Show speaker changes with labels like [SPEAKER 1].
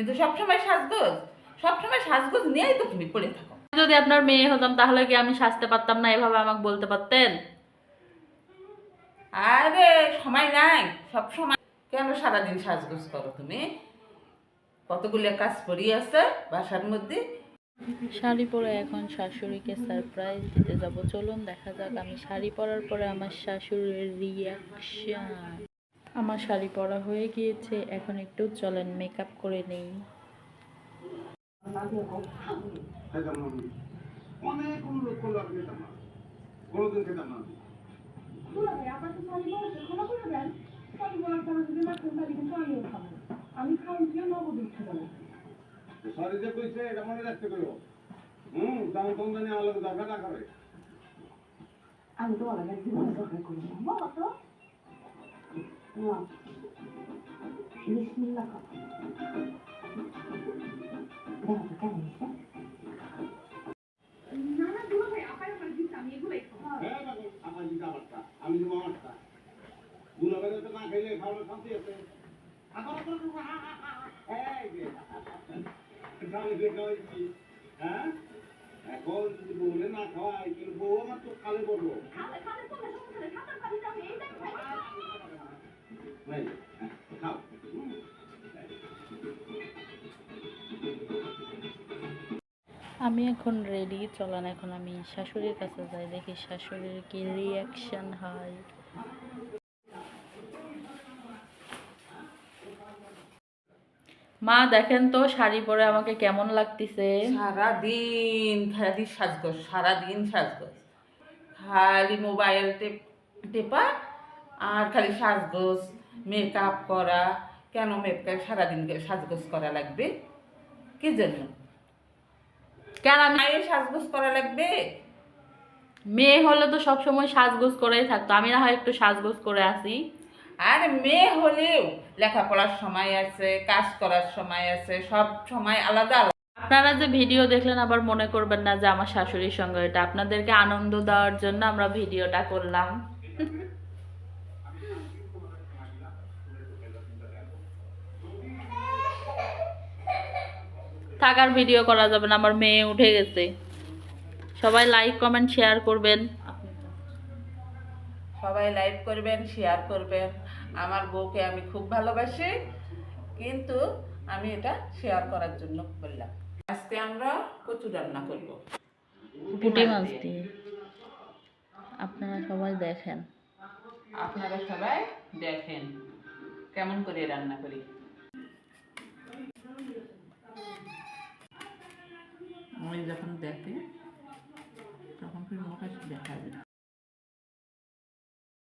[SPEAKER 1] কিন্তু সবসময় সাজগোজ নিয়েই তো তুমি পড়ে থাকো।
[SPEAKER 2] যদি আপনার মেয়ে হতাম তাহলে কি আমি সাজতে পারতাম না? এভাবে আমাকে বলতে পারতেন?
[SPEAKER 1] আরে সময় নাই, সব সময় কেন সারাদিন সাজগোজ করো তুমি? কতগুলো কাজ পড়ি আছে বাসার মধ্যে।
[SPEAKER 2] শাড়ি পরে এখন শাশুড়িকে সারপ্রাইজ দিতে যাব। চলুন দেখা যাক আমি শাড়ি পরার পরে আমার শাশুড়ির রিয়াকশন। আমার শাড়ি পরা হয়ে গিয়েছে, এখন একটু চলেন মেকআপ করে নেই।
[SPEAKER 3] আমি খাওয়ান নগদ দিচ্ছি সরি যে কইছে এটা মনে রাখতে কইও। তেমন কোন জানি আলোক দরকার না করে। আমি তো আলাদা জীবন দরকার করি না বলো তো না বিসমিল্লাহ দেখো তো কেমন হয়েছে। না না দুলো ভাই আপায় আমার দিচ্ছি আমি এগুলোই খাবো। হ্যাঁ বাবা আমার দিতে আমারটা আমি দেবো আমারটা। দুলো ভাই তো না খাইলে খাওয়ার শান্তি আছে। হ্যাঁ এখন যদি বলে না খাওয়াই কিন্তু বউ আমার তো খালে বলবো খাও।
[SPEAKER 2] আমি এখন রেডি, চলেন এখন আমি শাশুড়ির কাছে যাই, দেখি শাশুড়ির কি রিয়াকশন হয়। মা দেখেন তো শাড়ি পরে আমাকে কেমন লাগতেছে।
[SPEAKER 1] সারাদিন সাজগোজ, খালি মোবাইল টেপা আর খালি সাজগোজ, মেকআপ করা। কেন মেকআপ সারাদিন সাজগোজ করা লাগবে? কি জন্য?
[SPEAKER 2] কেন আমি
[SPEAKER 1] মায়ের সাজগোজ করা লাগবে?
[SPEAKER 2] মেয়ে হলে তো সবসময় সাজগোজ করেই থাকতো, আমি না হয় একটু সাজগোজ করে আসি।
[SPEAKER 1] আর মেয়ে হলেও লেখাপড়ার সময় আছে, কাজ করার সময় আছে, সব সময় আলাদা আলাদা।
[SPEAKER 2] আপনারা যে ভিডিও দেখলেন আবার মনে করবেন না যে আমার শাশুড়ির সঙ্গে, এটা আপনাদেরকে আনন্দ দেওয়ার জন্য আমরা ভিডিওটা করলাম। থাকার ভিডিও করা যাবে না, আমার মেয়ে উঠে গেছে। সবাই লাইক কমেন্ট শেয়ার করবেন।
[SPEAKER 1] সবাই লাইক করবেন, শেয়ার করবেন। আমার বউকে আমি খুব ভালোবাসি, কিন্তু আমি এটা শেয়ার করার জন্য বললাম। আজকে আমরা কচু রান্না করব,
[SPEAKER 2] পুঁটি মাছ দিয়ে। আপনারা সবাই দেখেন।
[SPEAKER 1] আপনারা সবাই দেখেন কেমন করে রান্না করি। আমি যখন দেখি তখন ফির মুখ আসবে।